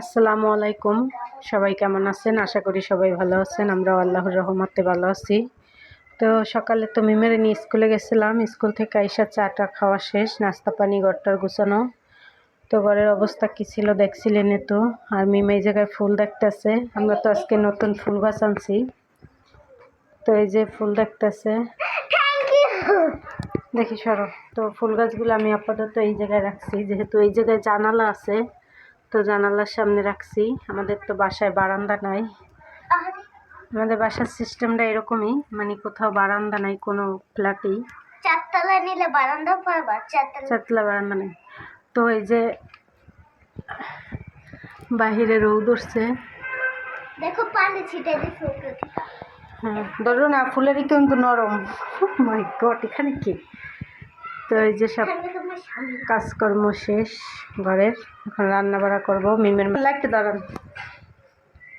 আসসালামু আলাইকুম। সবাই কেমন আছেন? আশা করি সবাই ভালো আছেন। আমরাও আল্লাহর রহমতে ভালো আছি। তো সকালে তো মিমের নিয়ে স্কুলে গেছিলাম। স্কুল থেকে আইসা চাটা খাওয়া শেষ, নাস্তা পানি ঘরটার গুছানো। তো ঘরের অবস্থা কী ছিল দেখছিলেন তো। আর মিম এই জায়গায় ফুল দেখতেছে। আমরা তো আজকে নতুন ফুল গাছ আনছি। তো এই যে ফুল দেখতেছে, দেখি সরো। তো ফুল গাছগুলো আমি আপাতত এই জায়গায় রাখছি, যেহেতু এই জায়গায় জানালা আছে। তো জানালার সামনে রাখছি। আমাদের তো বাসায় বারান্দা নাই। আমাদের বাসার সিস্টেমটা এরকমই, মানে কোথাও বারান্দা নাই কোনো ফ্ল্যাটেই। চারতলা নিলে বারান্দা পারবা, চারতলা বারান্দা নেই। তো এই যে বাহিরে রোদ উঠছে, দেখো পানি ছিটে দিচ্ছে। হ্যাঁ ধরো না, ফুলেরই কিন্তু নরম। মাই গড, এখানে কি? তো এই যে সব কাজকর্ম শেষ ঘরের, এখন রান্না বাড়া করবো। মিমের লাইটটা দাঁড়ান।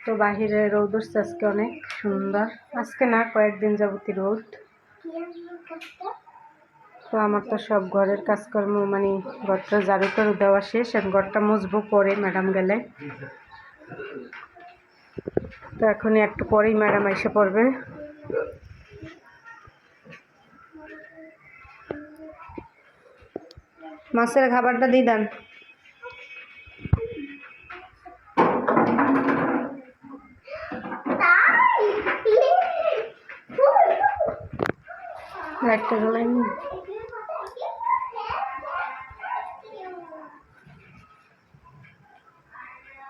তো বাহিরে রোদ উঠছে আজকে অনেক সুন্দর। আজকে না, কয়েকদিন যাবতই রোদ। তো আমার তো সব ঘরের কাজকর্ম, মানে ঘরটা ঝাড়ু টাড়ু দেওয়া শেষ। এখন ঘরটা মুছবো পরে, ম্যাডাম গেলে। তো এখনই একটু পরেই ম্যাডাম এসে পড়বে। মাছের খাবারটা দিয়ে দেন। লাইটটা জ্বলাইনি।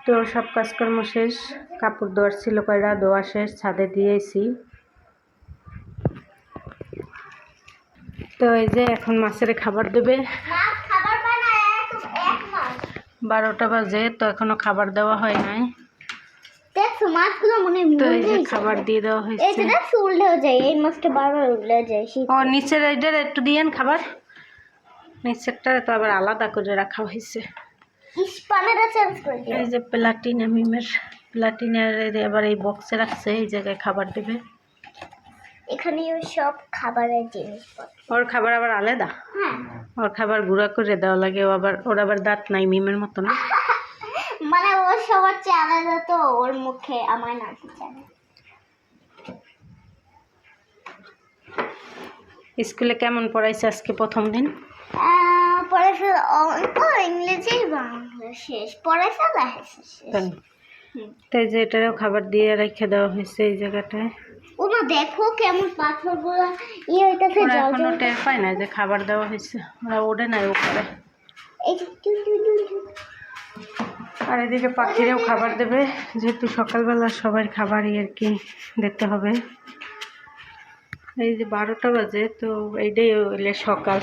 তো সব কাজকর্ম শেষ। কাপড় ধোয়ার ছিল কয়টা, ধোয়া শেষ, ছাদে দিয়েছি। তো এই যে এখন মাছের খাবার দেবে। 12টা বাজে, তো এখনো খাবার দেওয়া হয় নাই। দেখো মাছগুলো মনে তো এই যে খাবার দিয়ে দেওয়া হয়েছে। এই যে দেখো উল্লেও যায়, এই মাছটা বারবার উল্লে যায়। ও নিচের এইটার একটু দিয়েন খাবার। নিচেরটা তো আবার আলাদা করে রাখা হয়েছে। পানিটা চেঞ্জ করে দিও। এই যে প্লাটিনা, মিমের প্লাটিনার আবার এই বক্সে রাখছে, এই জায়গায় খাবার দেবে। এখানে সব খাবারের জিনিসপত্র। ওর খাবার আবার আলাদা। হ্যাঁ, ওর খাবার গুঁড়া করে দেওয়া লাগে। ওর আবার দাঁত নাই মিমের মতো না। মানে ওর সবার চেয়ে আলাদা, তো ওর মুখে আমার নাকি জানে। স্কুলে কেমন পড়াইছে আজকে প্রথম দিন? পড়াশো অঙ্ক, ইংরেজি, বাংলা শেষ। পড়াশোনা শেষ। তো এই যে এটারও খাবার দিয়ে রেখে দেওয়া হয়েছে এই জায়গাটায়। ওমা দেখো কেমন পাথরগুলো ইয়ে হইতাছে, ওরা জল এখনো জল। টের পায় না যে খাবার দেওয়া হয়েছে। ওরা ওঠে নাই উপরে। এই যে আর এদিকে পাখিরেও খাবার দেবে, যেহেতু সকালবেলা সবার খাবারই আর কি দিতে হবে। এই যে 12টা বাজে, তো এইটাই হইলে সকাল।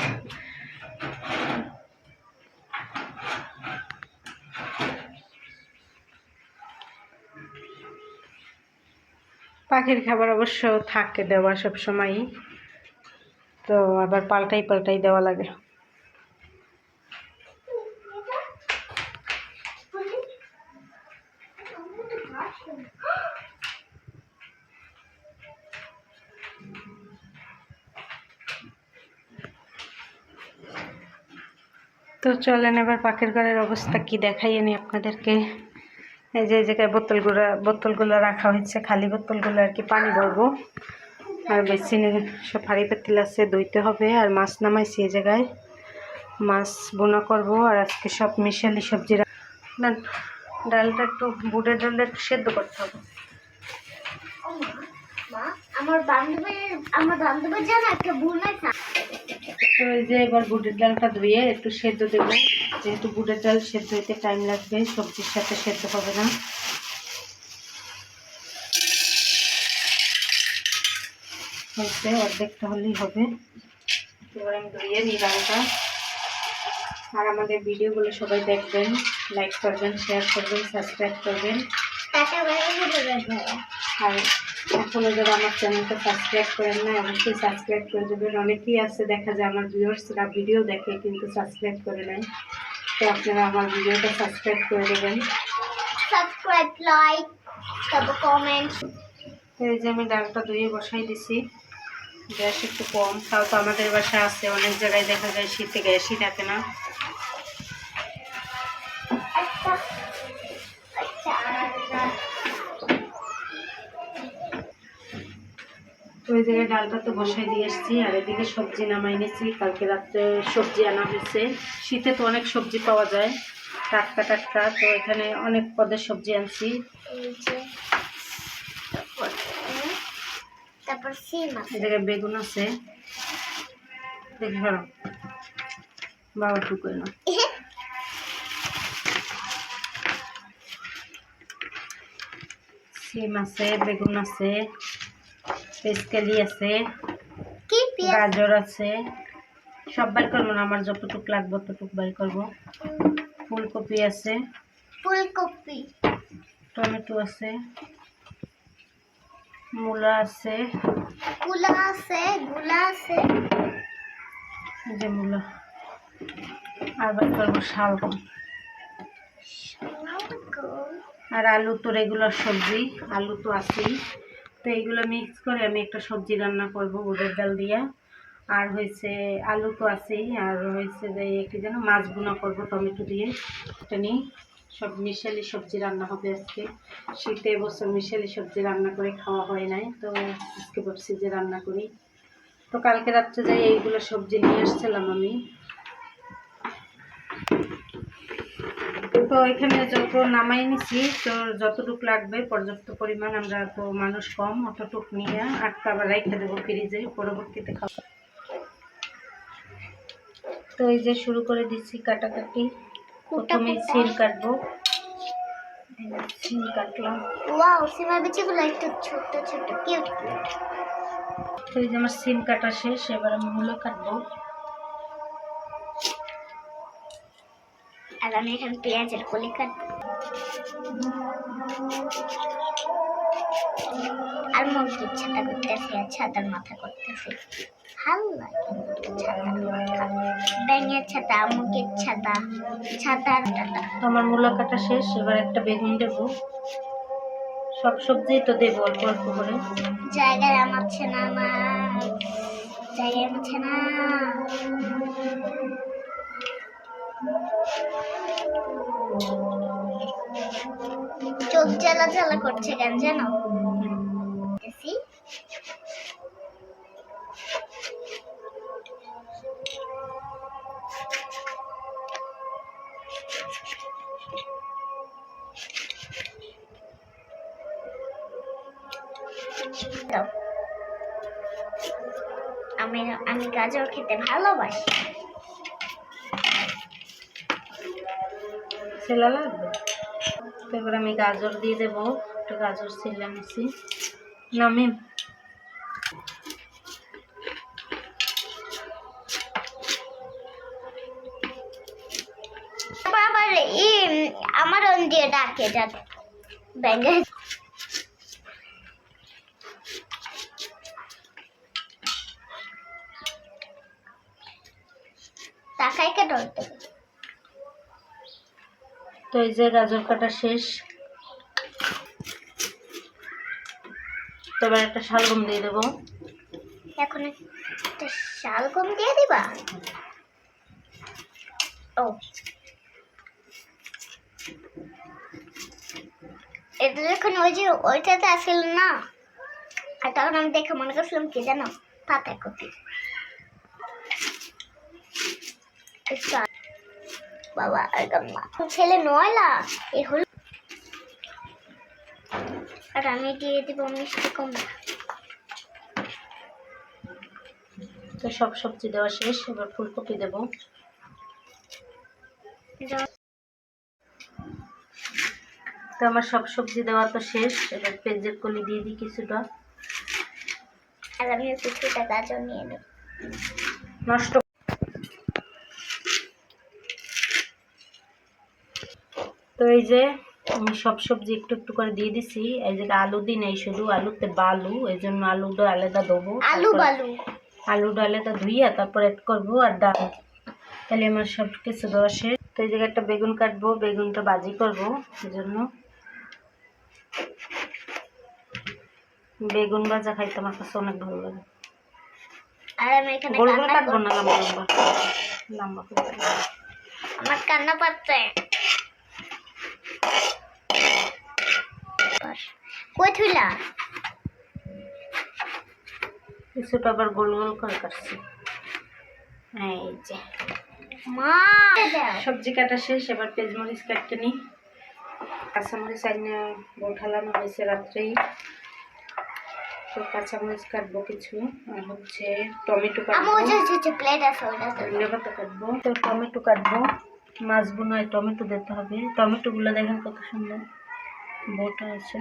পাখির খাবার অবশ্য থাকে দেওয়া সব সময়ই, তো আবার পাল্টাই দেওয়া লাগে। তো চলেন এবার পাখির ঘরের অবস্থা কি দেখাই নি আপনাদেরকে। এই যে জায়গায় বোতলগুলো রাখা হয়েছে, খালি বোতলগুলো আর কি পানি ভরবো। আর বেসিনে সব হাঁড়ি পাতিল আছে, ধুইতে হবে। আর মাছ নামাইছি এই জায়গায়, মাছ বোনা করব। আর আজকে সব মিশালি সবজি দেন। ডালটা একটু বুটের ডালটা একটু সেদ্ধ করতে হবে। আমার বান্ধবী জানা একটা ভুল না। তো এই যে এবার বুটের ডালটা ধুয়ে একটু সেদ্ধ দেবো, যেহেতু বুটের ডাল সেদ্ধ হইতে টাইম লাগবে, সবজির সাথে সেদ্ধ হবে না। হয়েছে, অর্ধেকটা হলেই হবে। এবার আমি ধুয়ে নিই ডালটা। আর আমাদের ভিডিওগুলো সবাই দেখবেন, লাইক করবেন, শেয়ার করবেন, সাবস্ক্রাইব করবেন। আর এখনও যারা আমার চ্যানেলটা সাবস্ক্রাইব করেন না, অবশ্যই সাবস্ক্রাইব করে দেবেন। অনেকেই আছে দেখা যায় আমার ভিউয়ার্সরা ভিডিও দেখে কিন্তু সাবস্ক্রাইব করে নেয়, তো আপনারা আমার ভিডিওটা সাবস্ক্রাইব করে দেবেন। সাবস্ক্রাইব, লাইক, তারপর কমেন্ট। এই যে আমি ডালটা ধুয়ে বসাই দিছি। গ্যাস একটু কম, তাও তো আমাদের বাসা আছে, অনেক জায়গায় দেখা যায় শীতে গ্যাসই থাকে না। ওই জায়গায় ডালটা তো বসাই দিয়ে এসেছি, আর এদিকে সবজি নামাই নিয়েছি। কালকে রাত্রে সবজি আনা হয়েছে। শীতে তো অনেক সবজি পাওয়া যায় টাটকা টাটকা, তো এখানে অনেক পদের সবজি আনছি। এই যে তারপর সিম এই আছে। জায়গায় বেগুন আছে, দেখি ধরো বাবা টুকুই না। সিম আছে, বেগুন আছে, পেঁচকালি আছে, কি পেঁয়াজ? গাজর আছে। সব বাইর করবো না, আমার যতটুকু লাগবে ততটুকু বাইর করবো। ফুলকপি আছে, ফুলকপি, টমেটো আছে, মূলা আছে, গুলা আছে, গুলা আছে। এই যে মূলা। আর বাইর করবো শালগম। আর আলু তো রেগুলার সবজি, আলু তো আছেই। তো এইগুলো মিক্স করে আমি একটা সবজি রান্না করব বুটের ডাল দিয়া। আর হয়েছে আলু তো আছেই, আর হয়েছে যে কি যেন মাছ ভুনা করবো টমেটো দিয়ে। এটা নিয়ে সব মিশালি সবজি রান্না হবে আজকে। শীতে এবছর মিশালি সবজি রান্না করে খাওয়া হয় নাই, তো আজকে ভাবছি যে রান্না করি। তো কালকে রাত্রে যাই এইগুলো সবজি নিয়ে আসছিলাম আমি। তো এখানে যত নামাই নিছি, তো যতটুক লাগবে পর্যাপ্ত পরিমাণ, আমরা তো মানুষ কম, অতটুক নিয়ে আটটা আবার রেখে দেবো ফ্রিজে, পরবর্তীতে খাবো। তো এই যে শুরু করে দিচ্ছি কাটাকাটি। প্রথমে সিম কাটবো, সিম কাটলাম। ওয়াও, সিমের বিচিগুলো একটু ছোট ছোট কিউট। তো এই যে আমার সিম কাটা শেষ, এবার আমি মূলো কাটবো। আর আমি এখানে পেঁয়াজের কলি কাটবো। আর মুরগির ছাতা করতেছি, আর ছাতার মাথা করতেছি। ভালো লাগে ছাতার মাথা, ব্যাঙের ছাতা, মুরগির ছাতা, ছাতার টাটা। তো আমার মূলো কাটা শেষ, এবার একটা বেগুন দেবো। সব সবজি তো দেবো অল্প অল্প করে। জায়গায় আমাচ্ছে না, আমার জায়গায় আমাচ্ছে না। চোখ জ্বালা জ্বালা করছে কেন জানো? দেখি। দাও। আমি আমি গাজর খেতে ভালোবাসি। ছেলা লাগবে। তো এবার আমি গাজর দিয়ে দেবো, একটা গাজর ছেলে নিচ্ছি। নামি আবার আমার অন দিয়ে ডাকে যাতে ব্যাঙের। তাকাই কে ডরতে। তো এই যে গাজর কাটা শেষ, তো এবার একটা শালগম দিয়ে দেবো। এখন একটা শালগম দিয়ে দিবা? ও, এটা যখন ওই যে ওইটাতে আসছিল না, আর তখন আমি দেখে মনে করছিলাম কি জানো, পাতাকপি। বাবা একদম না, ছেলে নয়লা এ হলো। আর আমি দিয়ে দিব মিষ্টি কুমড়া। তো সব সবজি দেওয়া শেষ, এবার ফুলকপি দেবো। তো আমার সব সবজি দেওয়া তো শেষ, এবার পেঁয়াজের কলি দিয়ে দিই কিছুটা। আর আমি কিছুটা গাজর নিয়ে নেব। নষ্ট। তো এই যে আমি সব সবজি একটু একটু করে দিয়ে দিছি। এই যে আলু দিই নাই, শুধু আলুতে বালু, এই জন্য আলুটা আলাদা দেবো। আলু বালু, আলুটা আলাদা ধুইয়া তারপর অ্যাড করবো, আর ডাল। তাহলে আমার সব কিছু দেওয়া শেষ। তো এই জায়গায় একটা বেগুন কাটবো, বেগুনটা ভাজি করবো। এই জন্য বেগুন ভাজা খাইতে আমার কাছে অনেক ভালো লাগে। আর আমি এখানে গোল গোল কান্না কাটবো না, করছি। লম্বা লম্বা লম্বা করে কাটবো। আমার কান্না পাচ্ছে। কই থুইলা? কিছুটা আবার গোল গোল করে কাটছি। এই যে মা সবজি কাটা শেষ, এবার পেঁয়াজমরিচ কাটতে নিই। কাঁচামরিচ আইনে বোঠালানো হয়েছে রাত্রেই, তো কাঁচামরিচ কাটবো কিছু, আর হচ্ছে টমেটো কাটবো, প্লেট আছে ওটা ধনিয়া পাতা কাটবো, তো টমেটো কাটবো। মাছ বোনায় টমেটো দিতে হবে। টমেটোগুলো দেখেন কত সুন্দর বোটা আছে।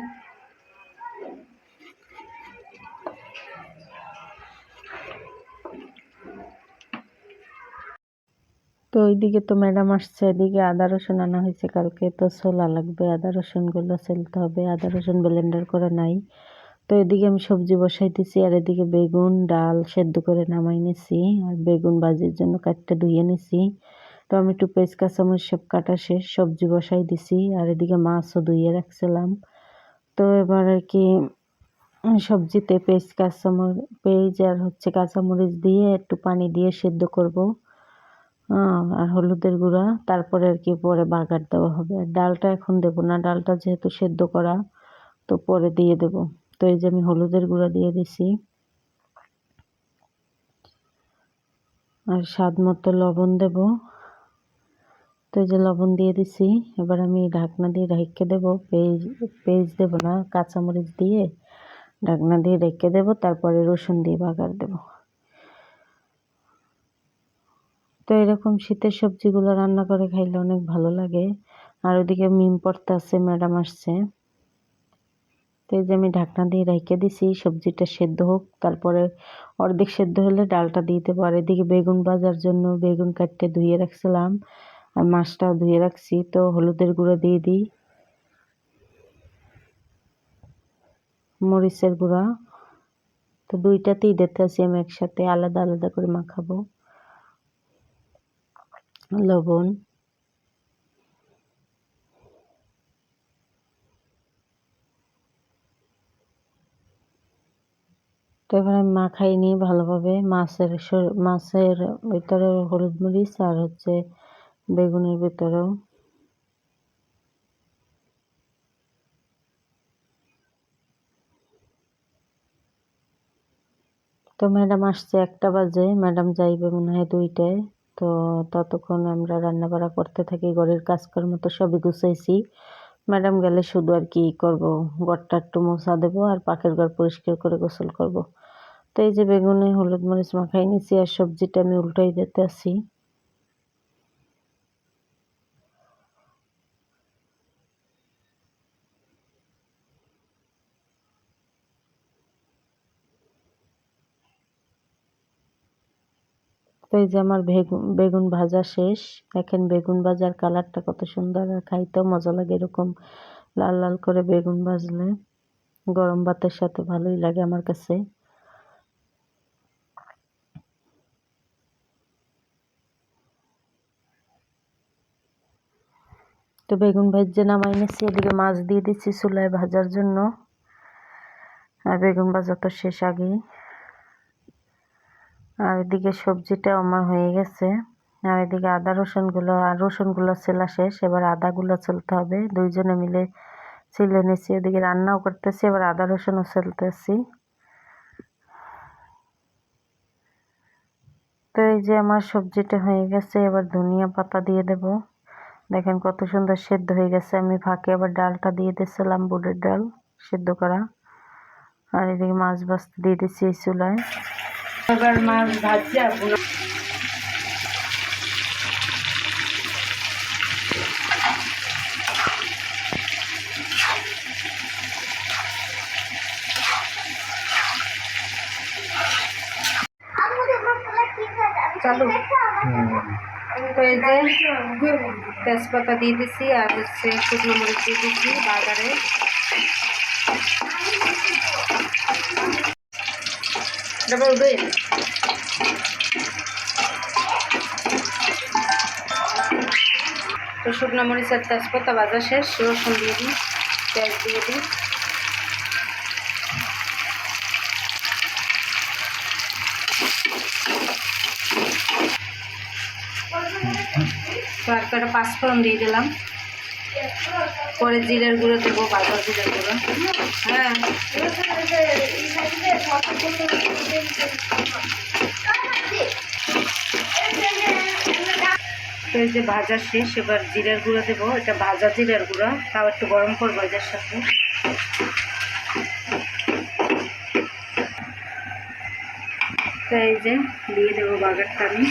তো ওইদিকে তো ম্যাডাম আসছে, এদিকে আদা রসুন আনা হয়েছে কালকে, তো ছোলা লাগবে, আদা রসুনগুলো ছেলতে হবে, আদা রসুন ব্লেন্ডার করা নাই। তো এদিকে আমি সবজি বসাইতেছি, আর এদিকে বেগুন ডাল সেদ্ধ করে নামাই নিছি, আর বেগুন ভাজির জন্য কাটতে ধুয়ে নিছি। টমেটো পেঁয়াজ কাঁচামরিচ সব কাটা শেষ, সবজি বসাই দিছি, আর এদিকে মাছও ধুয়ে রাখছিলাম। তো এবার আর কি সবজিতে পেঁয়াজ আর হচ্ছে কাঁচামরিচ দিয়ে একটু পানি দিয়ে সেদ্ধ করব, আর হলুদের গুঁড়া, তারপরে আর কি পরে বাগার দেওয়া হবে। আর ডালটা এখন দেবো না, ডালটা যেহেতু সেদ্ধ করা, তো পরে দিয়ে দেব। তো এই যে আমি হলুদের গুঁড়া দিয়ে দিছি, আর স্বাদ মতো লবণ দেব। তো এই যে লবণ দিয়ে দিছি, এবার আমি ঢাকনা দিয়ে ঢেকে দেবো। পেঁয়াজ দেবো না, কাঁচামরিচ দিয়ে ঢাকনা দিয়ে ঢেকে দেবো, তারপরে রসুন দিয়ে বাগার দেব। তো এরকম শীতের সবজিগুলো রান্না করে খাইলে অনেক ভালো লাগে। আর ওদিকে মিম পড়তে আছে, ম্যাডাম আসছে। তো এই যে আমি ঢাকনা দিয়ে রেখে দিছি, সবজিটা সেদ্ধ হোক, তারপরে অর্ধেক সেদ্ধ হলে ডালটা দিয়ে দেবো। আর এদিকে বেগুন ভাজার জন্য বেগুন কাটতে ধুয়ে রাখছিলাম, আর মাছটাও ধুয়ে রাখছি। তো হলুদের গুঁড়ো দিয়ে দিই, মরিচের গুঁড়া, তো দুইটাতেই দিতে আছি আমি একসাথে, আলাদা আলাদা করে মাখাবো। লবণ, তো এবার আমি মাখাই নিই ভালোভাবে। মাছের ভিতরে হলুদ মরিচ, আর হচ্ছে বেগুনের ভিতরেও। তো ম্যাডাম আসছে 1টা বাজে, ম্যাডাম যাইবে মনে হয় 2টায়। তো ততক্ষণ আমরা রান্না বাড়া করতে থাকি, ঘরের কাজকর্ম তো সবই গুছাইছি। ম্যাডাম গেলে শুধু আর কি করব, ঘরটা একটু মোছা দেবো, আর পাকের ঘর পরিষ্কার করে গোসল করব। তো এই যে বেগুনে হলুদ মরিচ মাখাই নিছি, আর সবজিটা আমি উল্টাই দিতে আছি। তো এই যে আমার বেগুন ভাজা শেষ। দেখেন বেগুন ভাজার কালারটা কত সুন্দর, আর খাইতেও মজা লাগে এরকম লাল লাল করে বেগুন ভাজলে। গরম ভাতের সাথে ভালোই লাগে আমার কাছে। তো বেগুন ভাজে নামাই নিচ্ছি, এদিকে মাছ দিয়ে দিচ্ছি চুলায় ভাজার জন্য। আর বেগুন ভাজা তো শেষ আগেই। আর এদিকে সবজিটা আমার হয়ে গেছে। আর এদিকে রসুনগুলো ছেলা শেষ, এবার আদাগুলো ছেলতে হবে। দুইজনে মিলে ছিলে নিচ্ছি, এদিকে রান্নাও করতেছি, এবার আদা রসুনও ছেলতেছি। তো এই যে আমার সবজিটা হয়ে গেছে, এবার ধনিয়া পাতা দিয়ে দেব। দেখেন কত সুন্দর সেদ্ধ হয়ে গেছে। আমি ফাঁকে আবার ডালটা দিয়ে দিচ্ছিলাম, বুটের ডাল সেদ্ধ করা। আর এদিকে মাছ ভাজতে দিয়ে দিচ্ছি এই চুলায়। এবার মাছ ভাজছি, চালু। তো এই যে তেজপাতা দিয়ে দিছি, আর হচ্ছে শুকনো মরিচ দিয়ে দিচ্ছি বাজারে। তো শুকনো মরিচ আর তেজপাতা ভাজা শেষ, রসুন দিয়ে দিই, পেঁয়াজ দিয়ে দিই। তো আর কটা পাঁচফোড়ন দিয়ে দিলাম। পরে জিরের গুঁড়ো দেবো, ভাজা জিরের গুঁড়ো। হ্যাঁ, তো এই যে ভাজা শেষ, এবার জিরের গুঁড়ো দেবো। এটা ভাজা জিরের গুঁড়ো, তাও একটু গরম করবো এদের সাথে। তো এই যে দিয়ে দেবো বাগারটা আমি।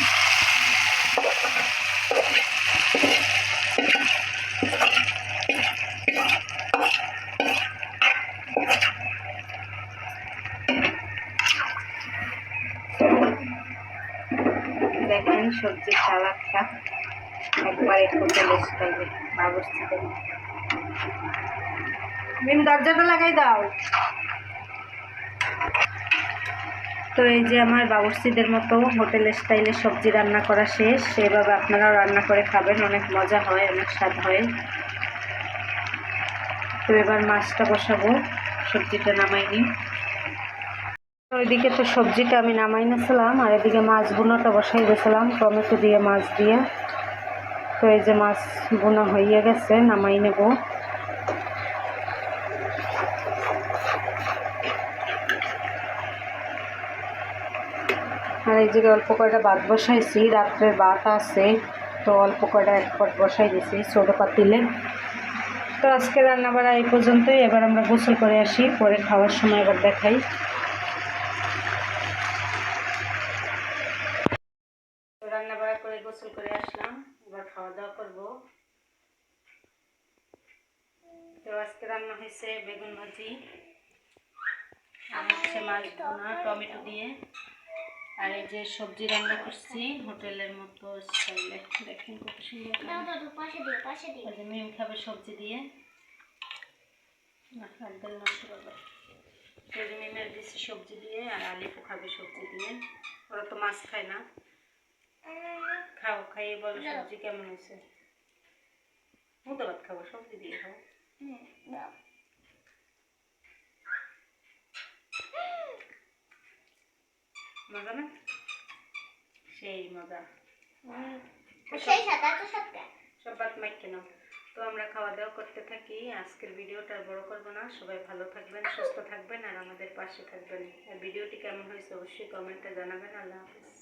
দেখেন সবজির সালাদটা একবারে হোটেল স্টাইলে বাবুর্চি দেবো। মিম দরজাটা লাগাই দাও। তো এই যে আমার বাবুর্চিদের মতো হোটেল স্টাইলে সবজি রান্না করা শেষ। সেভাবে আপনারাও রান্না করে খাবেন, অনেক মজা হয়, অনেক স্বাদ হয়। তো এবার মাছটা বসাবো, সবজিটা নামাই নিই। ওইদিকে তো সবজিটা আমি নামাই নিয়েছিলাম, আর এদিকে মাছ ভুনাটা বসাই দিয়েছিলাম টমেটো দিয়ে, মাছ দিয়ে। তো এই যে মাছ ভুনা হয়ে গেছে, নামাই নেব। আর এই জায়গায় অল্প কয়টা ভাত বসাইছি, রাত্রের ভাত আছে, তো অল্প কয়টা এক পট বসাই দিয়েছি ছোটো পাতিলে। তো আজকে রান্নাবাড়া এই পর্যন্তই। এবার আমরা গোসল করে আসি, পরে খাওয়ার সময় এবার দেখাই। রান্নাবাড়া করে গোসল করে আসলাম, এবার খাওয়া দাওয়া করবো। তো আজকে রান্না হয়েছে বেগুন ভাজি, আর হচ্ছে মাছ ভুনা টমেটো দিয়ে। আর এই যে সবজি রান্না করছি হোটেলের মতো স্টাইলে, দেখেন কত সুন্দর। এই যে মিম খাবে সবজি দিয়ে, একদম নষ্ট করবে। এই যে মিমের দিচ্ছি সবজি দিয়ে, আর আলিপু খাবে সবজি দিয়ে। ওরা তো মাছ খায় না। খাও, খাইয়ে বলো সবজি কেমন হয়েছে। মুদ্রা ভাত খাবো, সবজি দিয়ে খাও। মজা না? সেই মজা। সব ভাত মাইকে নাও। তো আমরা খাওয়া দাওয়া করতে থাকি। আজকের ভিডিওটা আর বড় করবো না। সবাই ভালো থাকবেন, সুস্থ থাকবেন, আর আমাদের পাশে থাকবেন। আর ভিডিওটি কেমন হয়েছে অবশ্যই কমেন্টে জানাবেন। আল্লাহ হাফেজ।